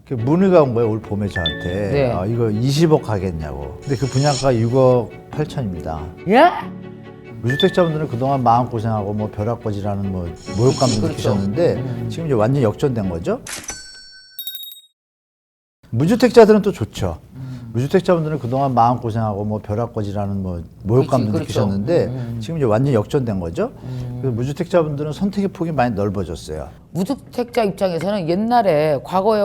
그 문의가 온 거예요, 올 봄에 저한테. 네. 이거 20억 가겠냐고. 근데 그 분양가가 6억 8천입니다. 예? 무주택자분들은 그동안 마음고생하고 뭐 벼락거지라는 뭐 모욕감도 그렇죠. 느끼셨는데 지금 이제 완전 역전된 거죠. 무주택자들은 또 좋죠. 무주택자분들은 그동안 마음고생하고 뭐 벼락거지라는 뭐 모욕감도 그렇죠. 느끼셨는데 지금 이제 완전 역전된 거죠. 그래서 무주택자분들은 선택의 폭이 많이 넓어졌어요. 무주택자 입장에서는 옛날에 과거에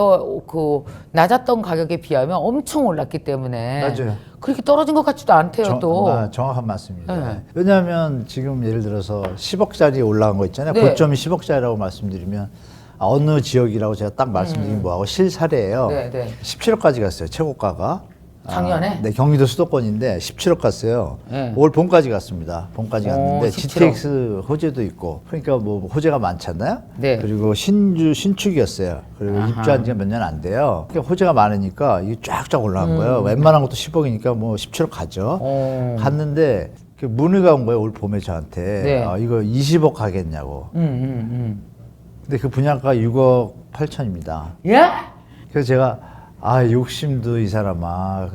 그 낮았던 가격에 비하면 엄청 올랐기 때문에 맞아요. 그렇게 떨어진 것 같지도 않대요 또. 정확한 말씀입니다. 네. 왜냐하면 지금 예를 들어서 10억짜리 올라간 거 있잖아요. 네. 고점이 10억짜리라고 말씀드리면 어느 지역이라고 제가 딱 말씀드린 뭐하고 실사례예요. 네, 네. 17억까지 갔어요. 최고가가. 작년에? 네, 경기도 수도권인데 17억 갔어요. 네. 올 봄까지 갔습니다. 봄까지 오, 갔는데 17억. GTX 호재도 있고 그러니까 뭐 호재가 많잖아요. 네. 그리고 신축이었어요. 그리고 아하. 입주한 지가 몇 년 안 돼요. 그러니까 호재가 많으니까 이게 쫙쫙 올라간 거예요. 웬만한 것도 10억이니까 뭐 17억 가죠. 갔는데 그 문의가 온 거예요, 올 봄에 저한테. 네. 이거 20억 가겠냐고. 근데 그 분양가가 6억 8천입니다. 예? 그래서 제가 욕심도 이 사람아.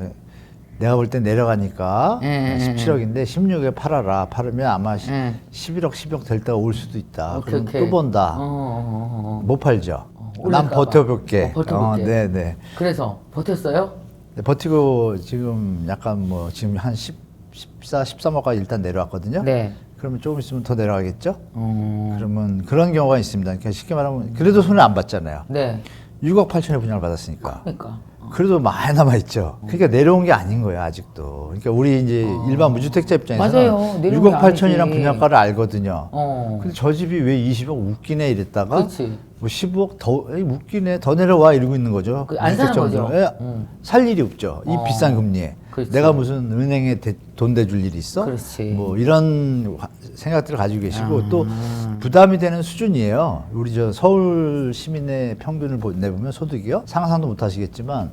내가 볼 땐 내려가니까 17억인데 16에 팔아라. 팔으면 아마 11억, 12억 될 때가 올 수도 있다. 오케이, 그럼 오케이. 또 본다. 못 팔죠. 난 올릴까 봐. 버텨볼게. 버텨볼게. 네네. 그래서 버텼어요? 네, 버티고 지금 약간 뭐 지금 한 14, 13억까지 일단 내려왔거든요. 네. 그러면 조금 있으면 더 내려가겠죠? 그러면 그런 경우가 있습니다. 그러니까 쉽게 말하면 그래도 손해 안 봤잖아요. 네. 6억 8천에 분양을 받았으니까. 그러니까. 그래도 많이 남아있죠. 그러니까 내려온 게 아닌 거예요, 아직도. 그러니까 우리 이제 일반 무주택자 입장에서는 맞아요. 내려온 6억 게 8천이란 아니지. 분양가를 알거든요. 어. 근데 저 집이 왜 20억 웃기네 이랬다가 그렇지. 뭐 15억 더 에이, 웃기네 더 내려와 이러고 있는 거죠. 안 사는 거죠. 무주택자분들은. 살 일이 없죠. 이 비싼 금리에. 그렇지. 내가 무슨 은행에 돈 대줄 일이 있어? 그렇지. 뭐 이런 생각들을 가지고 계시고 또 부담이 되는 수준이에요. 우리 저 서울 시민의 평균을 내보면 소득이요. 상상도 못 하시겠지만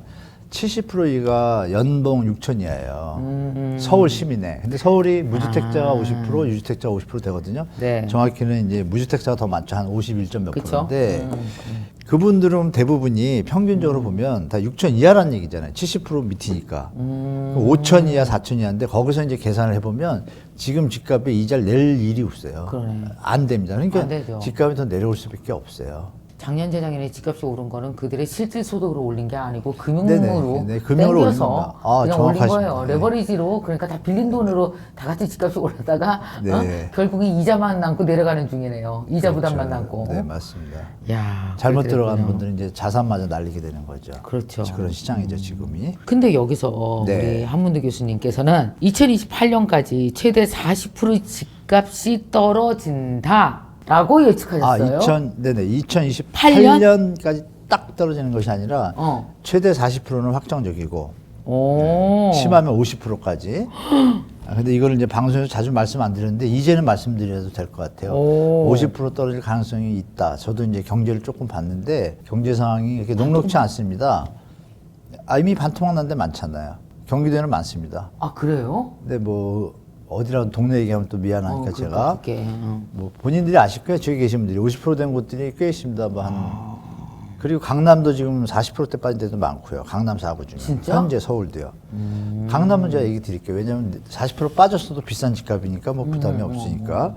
70%가 연봉 6천 이하예요. 서울 시민의. 근데 서울이 무주택자가 50%, 유주택자가 50% 되거든요. 네. 정확히는 이제 무주택자가 더 많죠. 한 51점 몇 그쵸? 프로인데 그분들은 대부분이 평균적으로 보면 다 6천 이하라는 얘기잖아요. 70% 밑이니까. 5천 이하, 4천 이하인데 거기서 이제 계산을 해보면 지금 집값에 이자를 낼 일이 없어요. 그러네. 안 됩니다. 안 그러니까 되죠. 집값이 더 내려올 수밖에 없어요. 작년 재작년에 집값이 오른 거는 그들의 실질 소득으로 올린 게 아니고 네네. 금융으로 네, 금융으로 올린 땡겨서 겁니다. 그냥 올린 정확하십니다. 거예요. 네. 레버리지로 그러니까 다 빌린 돈으로 다 같이 집값이 올랐다가 네. 결국엔 이자만 남고 내려가는 중이네요. 이자 그렇죠. 부담만 남고. 네, 맞습니다. 야, 잘못 그랬군요. 들어가는 분들은 이제 자산마저 날리게 되는 거죠. 그렇죠. 그런 시장이죠, 지금이. 근데 여기서 네. 우리 한문두 교수님께서는 2028년까지 최대 40% 집값이 떨어진다라고 예측하셨어요. 2028년까지 딱 떨어지는 것이 아니라 최대 40%는 확정적이고 오. 심하면 50%까지. 근데 이거를 이제 방송에서 자주 말씀 안 드렸는데 이제는 말씀드려도 될 것 같아요. 오. 50% 떨어질 가능성이 있다. 저도 이제 경제를 조금 봤는데 경제 상황이 이렇게 녹록치 않습니다. 이미 반토막 난 데 많잖아요. 경기도에는 많습니다. 아 그래요? 근데 뭐 어디라도 동네 얘기하면 또 미안하니까 제가 그렇게. 뭐 본인들이 아실 거예요. 저기 계신 분들이 50% 된 곳들이 꽤 있습니다. 뭐 한 그리고 강남도 지금 40%대 빠진 데도 많고요. 강남 4구 중에. 진짜? 현재 서울도요. 강남은 제가 얘기 드릴게요. 왜냐하면 40% 빠졌어도 비싼 집값이니까 뭐 부담이 없으니까.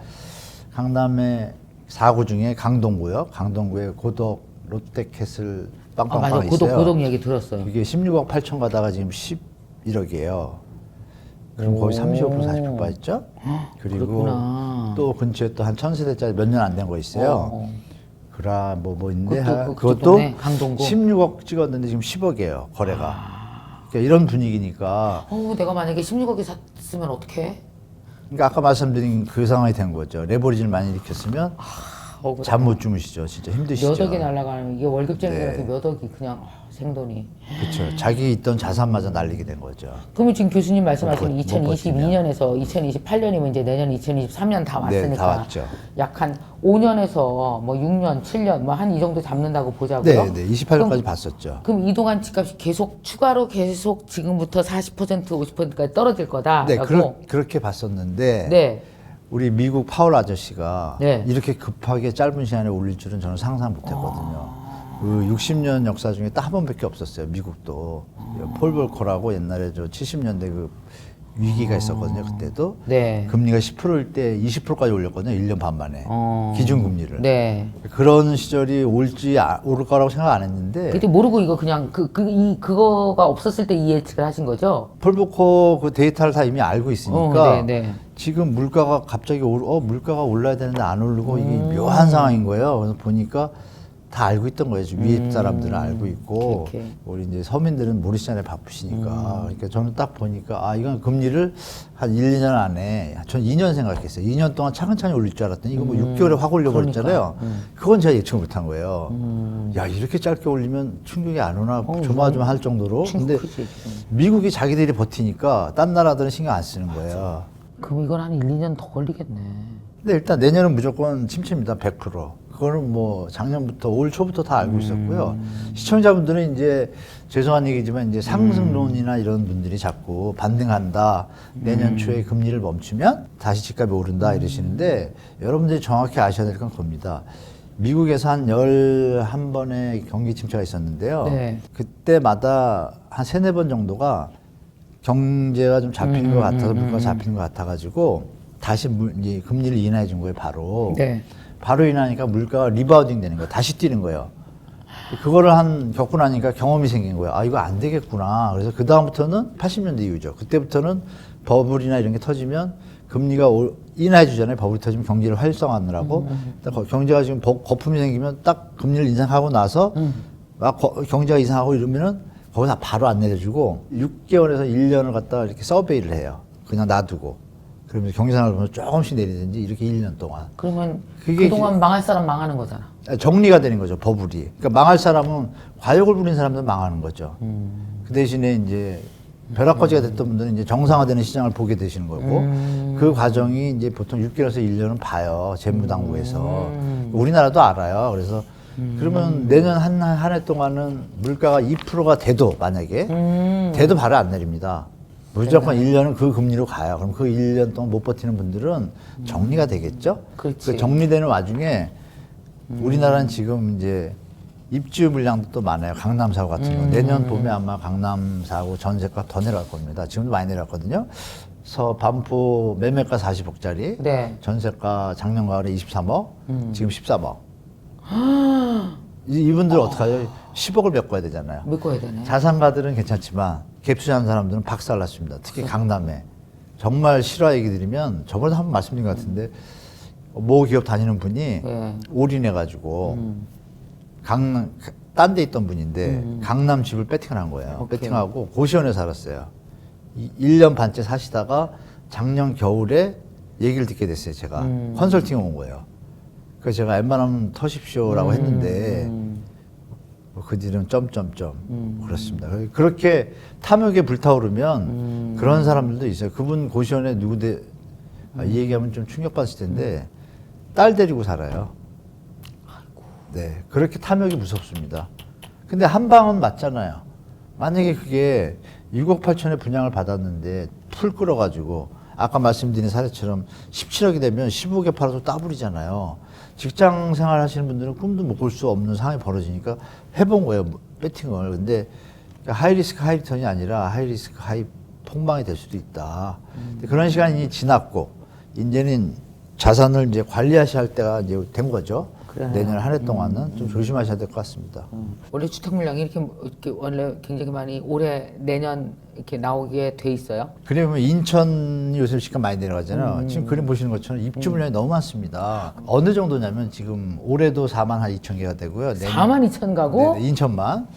강남의 4구 중에 강동구요. 강동구에 고덕 롯데캐슬 맞아. 빵빵빵 있어요. 고덕 얘기 들었어요. 이게 16억 8천 가다가 지금 11억이에요. 그럼 거의 35% 40% 빠졌죠? 그리고 그렇구나. 또 근처에 또 한 1000세대짜리 몇 년 안 된 거 있어요. 그라 뭐 있는데 그것도 그것도 동네, 강동구. 16억 찍었는데 지금 10억이에요. 거래가. 그러니까 이런 분위기니까. 내가 만약에 16억에 샀으면 어떡해? 그러니까 아까 말씀드린 그 상황이 된 거죠. 레버리지를 많이 일으켰으면 잠 못 주무시죠. 진짜 힘드시죠. 몇 억이 날아가는 이게 월급쟁이들한테 네. 몇 억이 그냥 생돈이. 그렇죠. 자기 있던 자산마저 날리게 된 거죠. 그러면 지금 교수님 말씀하시는 못 2022년에서 2028년이면 이제 내년 2023년 다 왔으니까 네, 다 왔죠. 약 한 5년에서 뭐 6년, 7년 뭐 한 이 정도 잡는다고 보자고요. 네, 네. 28년까지 봤었죠. 그럼 이동안 집값이 계속 추가로 계속 지금부터 40% 50%까지 떨어질 거다라고. 네, 그렇게 봤었는데 네. 우리 미국 파월 아저씨가 네. 이렇게 급하게 짧은 시간에 올릴 줄은 저는 상상 못 했거든요. 그 60년 역사 중에 딱 한 번밖에 없었어요. 미국도 폴 볼커라고 옛날에 저 70년대 그 위기가 있었거든요. 그때도 네. 금리가 10%일 때 20%까지 올렸거든요. 1년 반 만에 기준금리를. 네. 그런 시절이 오를 거라고 생각 안 했는데 그때 모르고 이거 그냥 그거가 없었을 때 이 예측을 하신 거죠? 폴 볼커 그 데이터를 다 이미 알고 있으니까 네, 네. 지금 물가가 갑자기 물가가 올라야 되는데 안 오르고 이게 묘한 상황인 거예요. 그래서 보니까 다 알고 있던 거예요. 윗 사람들은 알고 있고 오케이. 우리 이제 서민들은 모르시잖아요. 바쁘시니까. 그러니까 저는 딱 보니까 이건 금리를 한 1, 2년 안에 전 2년 생각했어요. 2년 동안 차근차근히 올릴 줄 알았더니 이거 뭐 6개월에 확 올려버렸잖아요. 그건 제가 예측 못한 거예요. 야 이렇게 짧게 올리면 충격이 안 오나 조마조마할 정도로. 근데 크지, 미국이 자기들이 버티니까 딴 나라들은 신경 안 쓰는 거예요. 그럼 이건 한 1, 2년 더 걸리겠네. 근데 일단 내년은 무조건 침체입니다. 100%. 그거는 뭐 작년부터 올 초부터 다 알고 있었고요. 시청자분들은 이제 죄송한 얘기지만 이제 상승론이나 이런 분들이 자꾸 반등한다. 내년 초에 금리를 멈추면 다시 집값이 오른다 이러시는데 여러분들이 정확히 아셔야 될 건 겁니다. 미국에서 한 11번의 경기 침체가 있었는데요. 네. 그때마다 한 3, 4번 정도가 경제가 좀 잡히는 것 같아서 물가가 잡히는 것 같아가지고 다시 이제 금리를 인하해 준 거예요, 바로. 네. 바로 인하니까 물가가 리바운딩 되는 거예요. 다시 뛰는 거예요. 그거를 겪고 나니까 경험이 생긴 거예요. 이거 안 되겠구나. 그래서 그다음부터는 80년대 이후죠. 그때부터는 버블이나 이런 게 터지면 금리가 인하해 주잖아요. 버블이 터지면 경제를 활성화하느라고. 경제가 지금 거품이 생기면 딱 금리를 인상하고 나서 막 경제가 이상하고 이러면은 거기서 바로 안 내려주고 6개월에서 1년을 갖다가 이렇게 서베이를 해요. 그냥 놔두고. 그러면서 경제상을 보면서 조금씩 내리든지 이렇게 1년 동안. 그러면 그게 그동안 망할 사람 망하는 거잖아. 정리가 되는 거죠, 버블이. 그러니까 망할 사람은 과욕을 부린 사람들은 망하는 거죠. 그 대신에 이제 벼락거지가 됐던 분들은 이제 정상화되는 시장을 보게 되시는 거고 그 과정이 이제 보통 6개월에서 1년은 봐요, 재무당국에서. 우리나라도 알아요. 그래서 그러면 내년 한 해 동안은 물가가 2%가 돼도 만약에 돼도 바로 안 내립니다. 무조건 1년은 그 금리로 가요. 그럼 그 1년 동안 못 버티는 분들은 정리가 되겠죠? 그렇지. 그 정리되는 와중에 우리나라는 지금 이제 입주 물량도 또 많아요. 강남 사고 같은 거. 내년 봄에 아마 강남 사고 전세가 더 내려갈 겁니다. 지금도 많이 내려갔거든요. 그래서 반포 매매가 40억짜리. 네. 전세가 작년 가을에 23억. 지금 13억. 이분들 어떡하죠? 10억을 메꿔야 되잖아요. 메꿔야 되네. 자산가들은 괜찮지만 갭 투자하는 사람들은 박살났습니다. 특히 강남에. 정말 실화 얘기 드리면 저번에 한번 말씀드린 것 같은데 모 기업 다니는 분이 네. 올인해가지고 딴 데 있던 분인데 강남 집을 배팅을 한 거예요. 오케이. 배팅하고 고시원에 살았어요. 1년 반째 사시다가 작년 겨울에 얘기를 듣게 됐어요. 제가 컨설팅 온 거예요. 그래서 제가 웬만하면 터십시오라고 했는데 그 뒤는 점점점 그렇습니다. 그렇게 탐욕에 불타오르면 그런 사람들도 있어요. 그분 고시원에 누구대 이 얘기하면 좀 충격받으실 텐데 딸 데리고 살아요. 네, 그렇게 탐욕이 무섭습니다. 근데 한 방은 맞잖아요. 만약에 그게 6억 8천에 분양을 받았는데 풀 끌어가지고 아까 말씀드린 사례처럼 17억이 되면 15억에 팔아도 따블이잖아요. 직장 생활 하시는 분들은 꿈도 못 꿀 수 없는 상황이 벌어지니까 해본 거예요, 배팅을. 근데 하이리스크 하이리턴이 아니라 하이리스크 하이 폭망이 될 수도 있다. 근데 그런 시간이 지났고 이제는 자산을 이제 관리하셔야 할 때가 이제 된 거죠. 그래요. 내년 한 해 동안은 좀 조심하셔야 될 것 같습니다. 원래 주택 물량이 이렇게 원래 굉장히 많이 올해 내년 이렇게 나오게 돼 있어요. 그러면 인천이 요새 집값 많이 내려가잖아요. 지금 그림 보시는 것처럼 입주 물량이 너무 많습니다. 어느 정도냐면 지금 올해도 4만 한 2천 개가 되고요. 4만 2천 가고? 네, 인천만.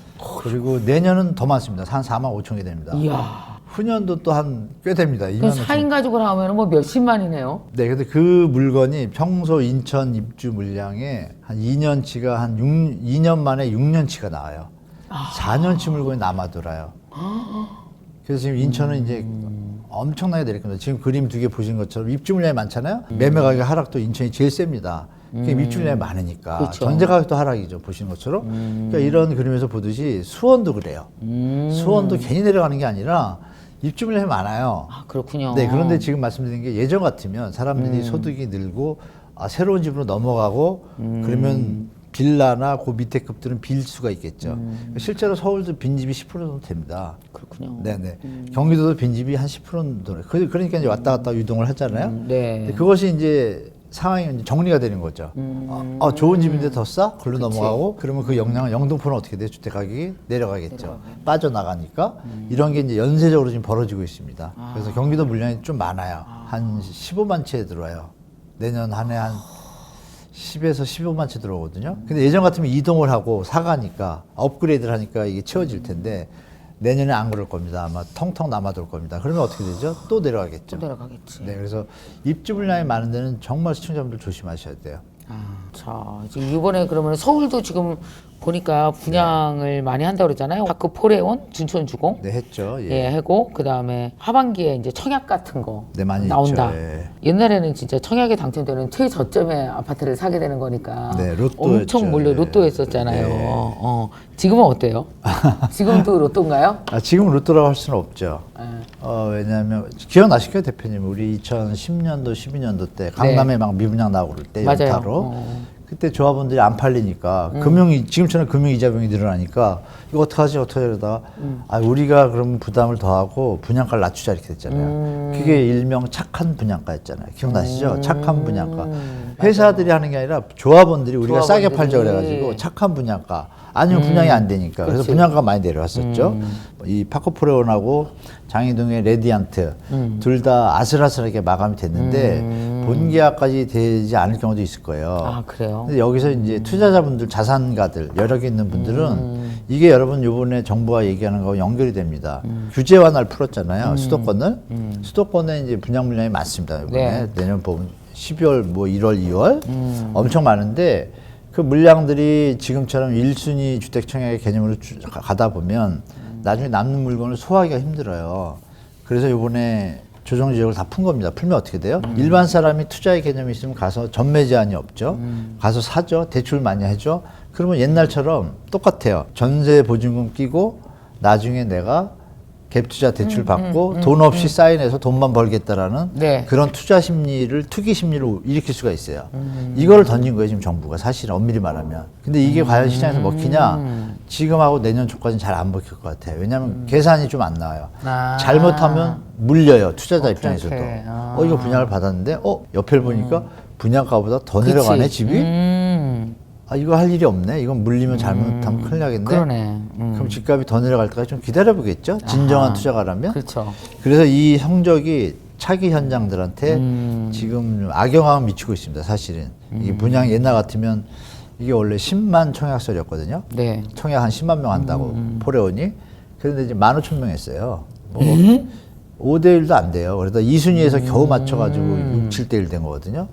그리고 내년은 더 많습니다. 한 4만 5천 개 됩니다. 이야. 후년도 또 한 꽤 됩니다. 그 2만 5천. 4인 가족을 하면 뭐 몇십만이네요. 네, 근데 그 물건이 평소 인천 입주 물량의 한 2년치가 한 2년 만에 6년치가 나와요. 4년치 물건이 남아 돌아요. 그래서 지금 인천은 이제 엄청나게 내릴 겁니다. 지금 그림 2개 보신 것처럼 입주 물량이 많잖아요. 매매 가격 하락도 인천이 제일 셉니다. 그게 입주 물량이 많으니까. 그렇죠. 전세 가격도 하락이죠. 보시는 것처럼. 그러니까 이런 그림에서 보듯이 수원도 그래요. 수원도 괜히 내려가는 게 아니라 입주 물량이 많아요. 아, 그렇군요. 네, 그런데 지금 말씀드린 게 예전 같으면 사람들이 소득이 늘고 새로운 집으로 넘어가고 그러면 빌라나 그 밑에 급들은 빌 수가 있겠죠. 실제로 서울도 빈집이 10% 정도 됩니다. 그렇군요. 네네. 경기도도 빈집이 한 10% 정도. 그러니까 이제 왔다 갔다 유동을 하잖아요. 네. 근데 그것이 이제 상황이 이제 정리가 되는 거죠. 좋은 집인데 더 싸? 글로 넘어가고 그러면 그 영향은 영등포는 어떻게 돼요? 주택 가격이 내려가겠죠. 빠져나가니까 이런 게 이제 연쇄적으로 지금 벌어지고 있습니다. 그래서 경기도 물량이 좀 많아요. 한 15만 채 들어와요. 내년 한 해 한 10에서 15만 채 들어오거든요. 근데 예전 같으면 이동을 하고 사가니까 업그레이드를 하니까 이게 채워질 텐데 내년에 안 그럴 겁니다. 아마 텅텅 남아돌 겁니다. 그러면 어떻게 되죠? 또 내려가겠죠. 또 내려가겠지. 네, 그래서 입주 물량이 많은 데는 정말 시청자분들 조심하셔야 돼요. 자, 지금 이번에 그러면 서울도 지금 보니까 분양을 많이 한다고 그러잖아요. 다크 포레온, 준천주공. 네, 했죠. 예. 예, 하고 그다음에 하반기에 이제 청약 같은 거 네, 많이 나온다. 있죠. 예. 옛날에는 진짜 청약에 당첨되는 최저점의 아파트를 사게 되는 거니까 네, 로또였죠. 엄청 몰려 예. 로또였었잖아요. 예. 지금은 어때요? 지금도 로또인가요? 지금 로또라고 할 수는 없죠. 예. 왜냐하면 기억나실 거예요, 대표님. 우리 2010년도, 12년도 때 강남에 막 미분양 나오고 그럴 때 맞아요. 연타로 그때 조합원들이 안 팔리니까 지금처럼 금융이자비용이 늘어나니까 이거 어떡하지 이러다가 우리가 그럼 부담을 더하고 분양가를 낮추자 이렇게 됐잖아요. 그게 일명 착한 분양가였잖아요. 기억나시죠? 착한 분양가. 회사들이 하는 게 아니라 조합원들이 우리가 싸게 팔자 그래가지고 착한 분양가. 아니면 분양이 안 되니까. 그래서 분양가가 많이 내려왔었죠. 이 파코프레온하고 장희동의 레디안트 둘 다 아슬아슬하게 마감이 됐는데 본계약까지 되지 않을 경우도 있을 거예요. 아, 그래요? 근데 여기서 이제 투자자분들, 자산가들, 여력이 있는 분들은 이게 여러분 요번에 정부가 얘기하는 거하고 연결이 됩니다. 규제 완화를 풀었잖아요. 수도권을. 수도권에 이제 분양 물량이 많습니다. 이번에. 네. 내년 보면 12월, 뭐 1월, 2월 엄청 많은데 그 물량들이 지금처럼 1순위 주택 청약의 개념으로 가다 보면 나중에 남는 물건을 소화하기가 힘들어요. 그래서 요번에 조정 지역을 다 푼 겁니다. 풀면 어떻게 돼요? 일반 사람이 투자의 개념이 있으면 가서 전매 제한이 없죠. 가서 사죠. 대출 많이 해줘. 그러면 옛날처럼 똑같아요. 전세 보증금 끼고 나중에 내가 갭 투자 대출 받고 돈 없이 사인해서 돈만 벌겠다라는 네. 그런 투자 심리를, 투기 심리를 일으킬 수가 있어요. 이거를 던진 거예요, 지금 정부가. 사실은 엄밀히 말하면. 근데 이게 과연 시장에서 먹히냐? 지금하고 내년 초까지는 잘 안 먹힐 것 같아요. 왜냐하면 계산이 좀 안 나와요. 잘못하면 물려요, 투자자 입장에서도. 그렇게. 이거 분양을 받았는데, 옆에 보니까 분양가보다 더 내려가네, 집이? 이거 할 일이 없네. 이건 물리면 잘못하면 큰일 나겠네. 그러네. 그럼 집값이 더 내려갈 때까지 좀 기다려보겠죠? 진정한 투자가라면? 그렇죠. 그래서 이 성적이 차기 현장들한테 지금 악영향을 미치고 있습니다, 사실은. 이게 분양 옛날 같으면 이게 원래 10만 청약설이었거든요. 네. 청약 한 10만 명 한다고, 포레온이. 그런데 이제 15,000명 했어요. 5대1도 안 돼요. 그래서 2순위에서 겨우 맞춰가지고 6, 7대1 된 거거든요.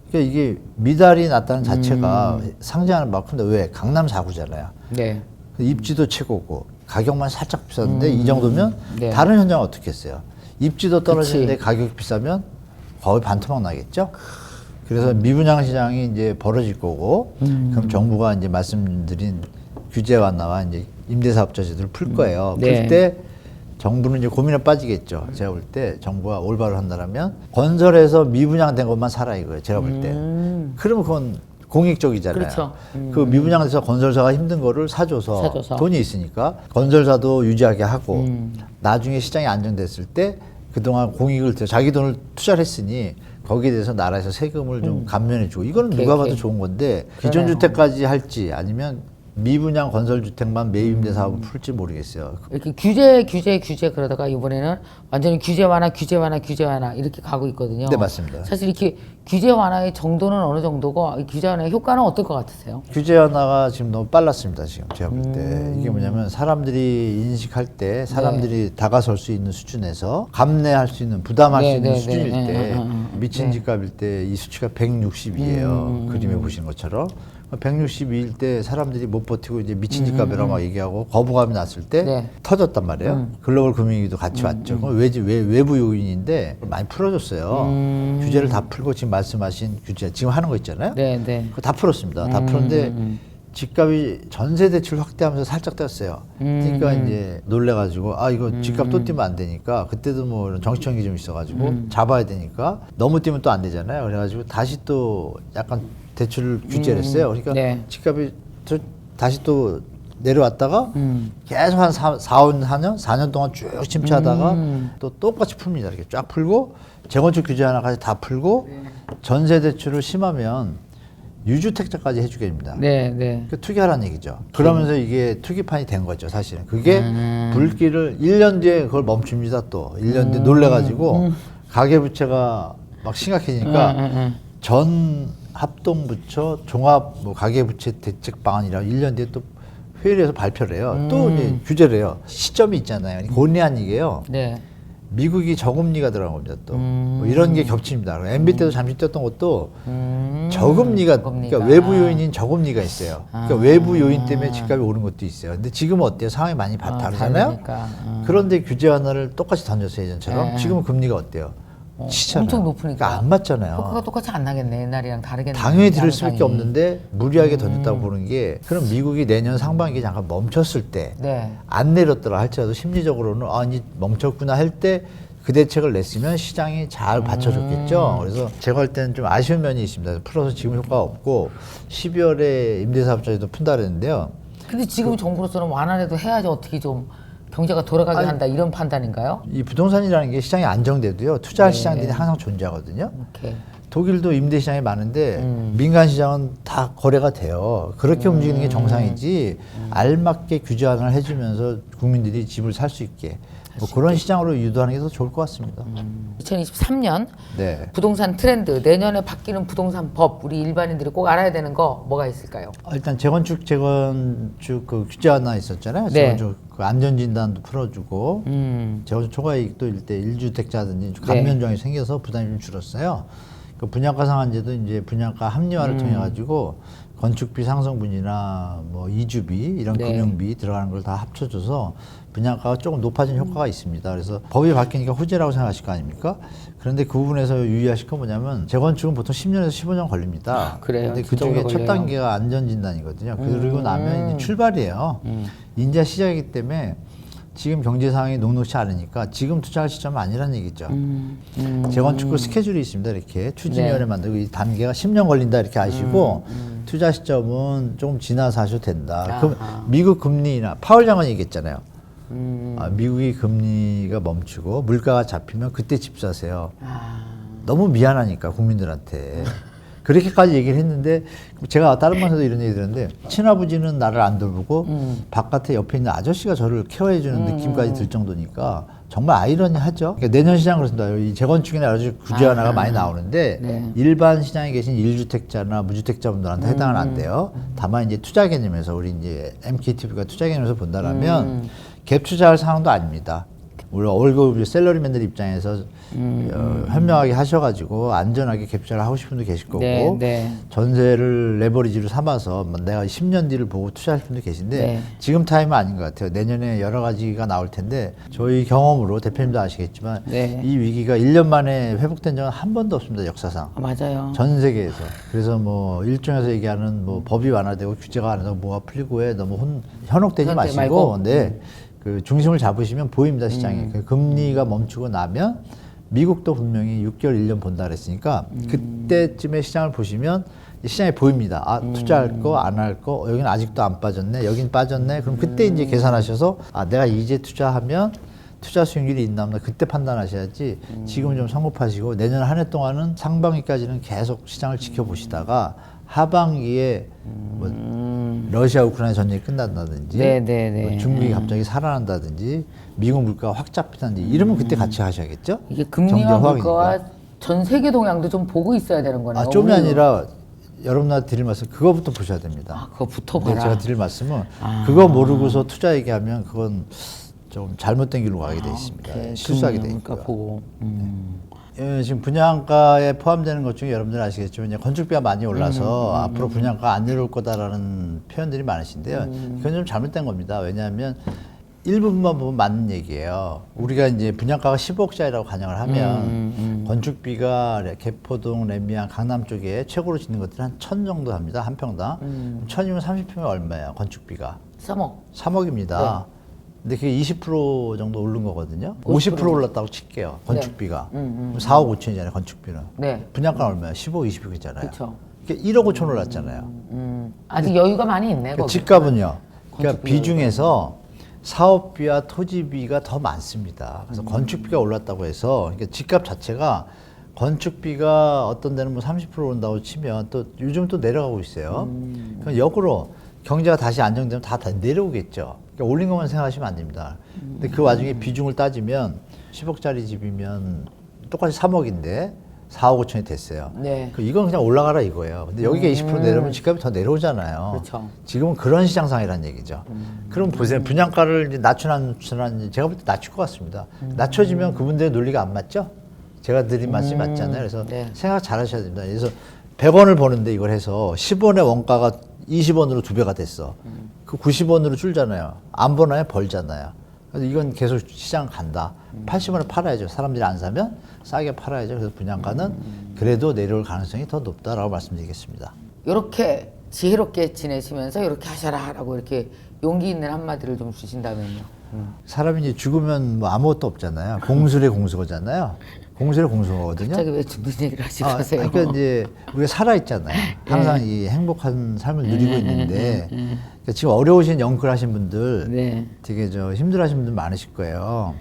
그러니까 이게 미달이 났다는 자체가 상징하는 만큼인데 왜? 강남 4구잖아요. 네. 입지도 최고고 가격만 살짝 비쌌는데 이 정도면 네. 다른 현장은 어떻게 했어요? 입지도 떨어지는데 가격이 비싸면 거의 반토막 나겠죠? 그래서 미분양 시장이 이제 벌어질 거고 그럼 정부가 이제 말씀드린 규제 완화와 이제 임대사업자 제도를 풀 거예요. 네. 풀 때 정부는 이제 고민에 빠지겠죠. 제가 볼 때 정부가 올바로 한다면 건설해서 미분양된 것만 사라 이거예요. 제가 볼 때. 그러면 그건 공익적이잖아요. 그렇죠. 그 미분양돼서 건설사가 힘든 거를 사줘서 돈이 있으니까 건설사도 유지하게 하고 나중에 시장이 안정됐을 때 그동안 공익을 자기 돈을 투자를 했으니 거기에 대해서 나라에서 세금을 좀 감면해주고 이거는 누가 봐도 좋은 건데 기존 주택까지 할지 아니면 미분양 건설주택만 매입임대 사업을 풀지 모르겠어요. 이렇게 규제 그러다가 이번에는 완전히 규제 완화 이렇게 가고 있거든요. 네, 맞습니다. 사실 이렇게 규제 완화의 정도는 어느 정도고 이 규제 완화의 효과는 어떨 것 같으세요? 규제 완화가 지금 너무 빨랐습니다. 지금 제가 볼 때 이게 뭐냐면 사람들이 인식할 때 사람들이 다가설 수 있는 수준에서 감내할 수 있는 부담할 수 있는 수준일 때 미친 집값일 때 이 수치가 160이에요. 그림에 보시는 것처럼 162일 때 사람들이 못 버티고 이제 미친 집값이라고 막 얘기하고 거부감이 났을 때 터졌단 말이에요. 글로벌 금융위기도 같이 왔죠. 그건 외부 요인인데 많이 풀어줬어요. 규제를 다 풀고 지금 말씀하신 규제 지금 하는 거 있잖아요. 네. 그거 다 풀었습니다. 다 풀었는데 집값이 전세 대출 확대하면서 살짝 떴어요. 그러니까 이제 놀래가지고 이거 집값 또 뛰면 안 되니까 그때도 뭐 이런 정치적인 게 좀 있어가지고 잡아야 되니까 너무 뛰면 또 안 되잖아요. 그래가지고 다시 또 약간 대출을 규제를 했어요. 그러니까 네. 집값이 다시 또 내려왔다가 계속 한 4년 동안 쭉 침체하다가 또 똑같이 풉니다. 이렇게 쫙 풀고 재건축 규제 하나까지 다 풀고 전세 대출을 심하면 유주택자까지 해주게 됩니다. 네, 네. 그 투기하라는 얘기죠. 그러면서 이게 투기판이 된 거죠, 사실은. 그게 불길을 1년 뒤에 그걸 멈춥니다, 또. 1년 뒤에 놀래가지고 가계부채가 막 심각해지니까 전 합동부처 종합 뭐 가계부채 대책 방안이라고 1년 뒤에 또 회의를 해서 발표를 해요. 또 이제 규제를 해요. 시점이 있잖아요. 본의 아니게요. 네. 미국이 저금리가 들어간 겁니다, 또. 뭐 이런 게 겹칩니다. MB 때도 잠시 뛰었던 것도 저금리가, 그러니까 외부 요인인 저금리가 있어요. 그러니까 외부 요인 때문에 집값이 오른 것도 있어요. 근데 지금은 어때요? 상황이 많이 다르잖아요? 그런데 규제 하나를 똑같이 던졌어요, 예전처럼. 지금은 금리가 어때요? 치잖아요. 엄청 높으니까. 그러니까 안 맞잖아요. 효과가 똑같이 안 나겠네. 옛날이랑 다르겠네. 당연히 들을 수밖에 없는데 무리하게 던졌다고 보는 게, 그럼 미국이 내년 상반기에 잠깐 멈췄을 때 안 내렸더라 할지라도 심리적으로는 이제 멈췄구나 할 때 그 대책을 냈으면 시장이 잘 받쳐줬겠죠. 그래서 제가 할 때는 좀 아쉬운 면이 있습니다. 풀어서 지금 효과가 없고 12월에 임대사업자제도 푼다 그랬는데요. 근데 지금 정부로서는 완화라도 해야지 어떻게 좀 경제가 돌아가게 한다 이런 판단인가요? 이 부동산이라는 게 시장이 안정돼도요, 투자할 시장들이 항상 존재하거든요. 오케이. 독일도 임대 시장이 많은데 민간 시장은 다 거래가 돼요. 그렇게 움직이는 게 정상이지, 알맞게 규제 완화를 해주면서 국민들이 집을 살 수 있게 뭐 그런 시장으로 유도하는 게 더 좋을 것 같습니다. 2023년 네. 부동산 트렌드, 내년에 바뀌는 부동산 법, 우리 일반인들이 꼭 알아야 되는 거 뭐가 있을까요? 일단 재건축 그 규제 하나 있었잖아요. 네. 재건축 그 안전진단도 풀어주고 재건축 초과이익도 일대 1주택자든지 감면 조항이 생겨서 부담이 좀 줄었어요. 그 분양가 상한제도 이제 분양가 합리화를 통해 가지고 건축비 상승분이나 뭐 이주비 이런 금융비 들어가는 걸 다 합쳐줘서 분양가가 조금 높아진 효과가 있습니다. 그래서 법이 바뀌니까 호재라고 생각하실 거 아닙니까? 그런데 그 부분에서 유의하실 건 뭐냐면, 재건축은 보통 10년에서 15년 걸립니다. 그래요? 근데 그 정도 그중에 첫 걸려요? 단계가 안전진단이거든요. 그리고 나면 이제 출발이에요. 이제 시작이기 때문에 지금 경제 상황이 녹록치 않으니까 지금 투자할 시점은 아니라는 얘기죠. 재건축 스케줄이 있습니다. 이렇게 추진위원회 만들고 이 단계가 10년 걸린다 이렇게 아시고 투자 시점은 조금 지나서 하셔도 된다. 그럼 미국 금리나 파월 장관이 얘기했잖아요. 미국이 금리가 멈추고 물가가 잡히면 그때 집 사세요. 너무 미안하니까 국민들한테. 그렇게까지 얘기를 했는데, 제가 다른 방송에서 이런 얘기 들었는데, 친아버지는 나를 안 돌보고 바깥에 옆에 있는 아저씨가 저를 케어해주는 느낌까지 들 정도니까 정말 아이러니하죠. 그러니까 내년 시장 그렇습니다. 이 재건축이나 여러 가지 규제 하나가 많이 나오는데 일반 시장에 계신 1주택자나 무주택자분들한테 해당은 안 돼요. 다만 이제 투자 개념에서, 우리 이제 MKTV가 투자 개념에서 본다라면 갭 투자할 상황도 아닙니다. 우리 월급 셀러리맨들 입장에서 현명하게 하셔가지고 안전하게 갭 투자를 하고 싶은 분도 계실 거고, 전세를 레버리지로 삼아서 내가 10년 뒤를 보고 투자하실 분도 계신데 지금 타임은 아닌 것 같아요. 내년에 여러 가지가 나올 텐데, 저희 경험으로 대표님도 아시겠지만 이 위기가 1년 만에 회복된 적은 한 번도 없습니다, 역사상. 맞아요. 전 세계에서. 그래서 뭐 일종에서 얘기하는 뭐 법이 완화되고 규제가 완화되고 뭐가 풀리고에 너무 현혹되지 마시고, 그 중심을 잡으시면 보입니다, 시장에. 그 금리가 멈추고 나면 미국도 분명히 6개월, 1년 본다 그랬으니까 그때쯤에 시장을 보시면 시장에 보입니다. 투자할 거, 안 할 거, 여기는 아직도 안 빠졌네, 여긴 빠졌네. 그럼 그때 이제 계산하셔서 내가 이제 투자하면 투자 수익률이 있나 없나 그때 판단하셔야지, 지금 좀 성급하시고 내년 한 해 동안은 상반기까지는 계속 시장을 지켜보시다가 하반기에 뭐 러시아 우크라이나 전쟁이 끝난다든지 뭐 중국이 갑자기 살아난다든지 미국 물가가 확 잡히다든지 이러면 그때 같이 하셔야겠죠. 이게 금리와 물가와 전 세계 동향도 좀 보고 있어야 되는 거네요. 좀이 아니라 여러분한테 드릴 말씀, 그거부터 보셔야 됩니다. 그거부터 봐라. 제가 드릴 말씀은 그거 모르고서 투자 얘기하면 그건 좀 잘못된 길로 가게 돼 있습니다. 실수하게 돼 있고요. 보고. 지금 분양가에 포함되는 것 중에 여러분들 아시겠지만 이제 건축비가 많이 올라서 앞으로 분양가 안 내려올 거다라는 표현들이 많으신데요. 그건 좀 잘못된 겁니다. 왜냐하면 일부분만 보면 맞는 얘기예요. 우리가 이제 분양가가 15억짜리라고 가정을 하면 건축비가 개포동, 레미안, 강남 쪽에 최고로 짓는 것들은 한 1,000 정도 합니다. 한 평당. 1,000이면 30평이 얼마예요? 건축비가. 3억. 3억입니다. 근데 그게 20% 정도 오른 거거든요. 50% 올랐다고 칠게요, 건축비가. 그럼 4억 5천이잖아요, 건축비는. 분양가는 얼마예요? 15, 20이잖아요. 그러니까 1억 5천 올랐잖아요. 아직 여유가 많이 있네. 그러니까 거기. 집값은요. 그러니까 건축비 비중에서 사업비와 토지비가 더 많습니다. 그래서 건축비가 올랐다고 해서 그러니까 집값 자체가 건축비가 어떤 데는 뭐 30% 오른다고 치면 또 요즘 또 내려가고 있어요. 그럼 역으로 경제가 다시 안정되면 다 내려오겠죠. 그러니까 올린 것만 생각하시면 안 됩니다. 근데 그 와중에 비중을 따지면 10억짜리 집이면 똑같이 3억인데 4억 5천이 됐어요. 네. 이건 그냥 올라가라 이거예요. 근데 여기가 20% 내려오면 집값이 더 내려오잖아요. 그렇죠. 지금은 그런 시장상이라는 얘기죠. 그럼 보세요. 분양가를 이제 낮추는 제가 볼 때 낮출 것 같습니다. 낮춰지면 그분들의 논리가 안 맞죠? 제가 드린 말씀이 맞잖아요. 그래서 네. 생각 잘 하셔야 됩니다. 그래서 100원을 버는데 이걸 해서 10원의 원가가 20원으로 2배가 됐어. 그 90원으로 줄잖아요. 안 버나요? 벌잖아요. 그래서 이건 계속 시장 간다. 80원에 팔아야죠. 사람들이 안 사면 싸게 팔아야죠. 그래서 분양가는 그래도 내려올 가능성이 더 높다라고 말씀드리겠습니다. 이렇게 지혜롭게 지내시면서 이렇게 하셔라라고 이렇게 용기 있는 한마디를 좀 주신다면요. 사람이 이제 죽으면 뭐 아무것도 없잖아요. 공술의 공수거잖아요. 공술의 공수거거든요. 갑자기 왜 죽는 얘기를 하시면서요? 그러니까 이제 우리가 살아 있잖아요. 항상 이 행복한 삶을 누리고 있는데 그러니까 지금 어려우신 영끌하신 분들 네. 되게 힘들어하신 분들 많으실 거예요.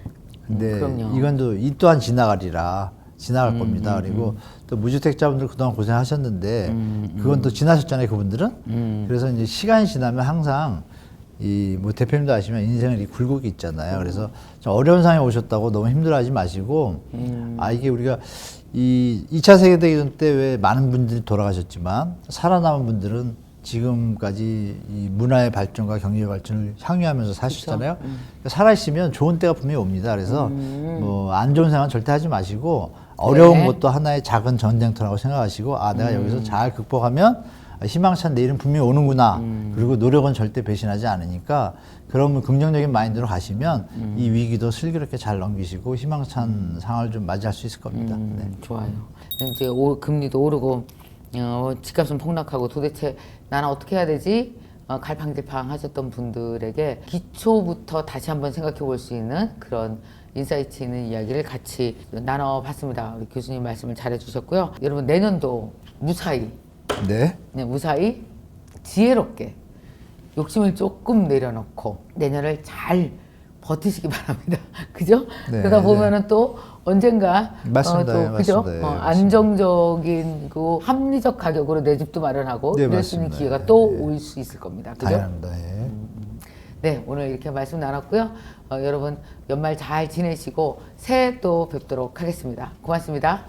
근데 그럼요. 이건도 이 또한 지나가리라. 지나갈 겁니다. 그리고 또 무주택자분들 그동안 고생하셨는데 그건 또 지나셨잖아요. 그분들은. 그래서 이제 시간이 지나면 항상 이 뭐 대표님도 아시면 인생은 이 굴곡이 있잖아요. 그래서 좀 어려운 상황에 오셨다고 너무 힘들어하지 마시고 이게 우리가 이 2차 세계대전 때 왜 많은 분들이 돌아가셨지만 살아남은 분들은 지금까지 이 문화의 발전과 경제의 발전을 향유하면서 사셨잖아요. 그러니까 살아있으면 좋은 때가 분명히 옵니다. 그래서 뭐 안 좋은 생각은 절대 하지 마시고 어려운 네. 것도 하나의 작은 전쟁터라고 생각하시고 내가 여기서 잘 극복하면 희망찬 내일은 분명히 오는구나. 그리고 노력은 절대 배신하지 않으니까 그러면 긍정적인 마인드로 가시면 이 위기도 슬기롭게 잘 넘기시고 희망찬 상황을 좀 맞이할 수 있을 겁니다. 네. 좋아요. 이제 금리도 오르고 집값은 폭락하고 도대체 나는 어떻게 해야 되지? 갈팡질팡 하셨던 분들에게 기초부터 다시 한번 생각해 볼 수 있는 그런 인사이트 있는 이야기를 같이 나눠봤습니다. 우리 교수님 말씀을 잘해 주셨고요. 여러분 내년도 무사히 네. 무사히 지혜롭게 욕심을 조금 내려놓고 내년을 잘 버티시기 바랍니다. 그죠? 네, 그러다 네. 보면은 또 언젠가 맞습니다. 또 그죠? 맞습니다. 예, 맞습니다. 안정적인 그 합리적 가격으로 내 집도 마련하고 네, 이럴 수 있는 맞습니다. 기회가 예, 또 올 수 있을 겁니다. 그죠? 당연합니다. 예. 네, 오늘 이렇게 말씀 나눴고요. 여러분 연말 잘 지내시고 새해 또 뵙도록 하겠습니다. 고맙습니다.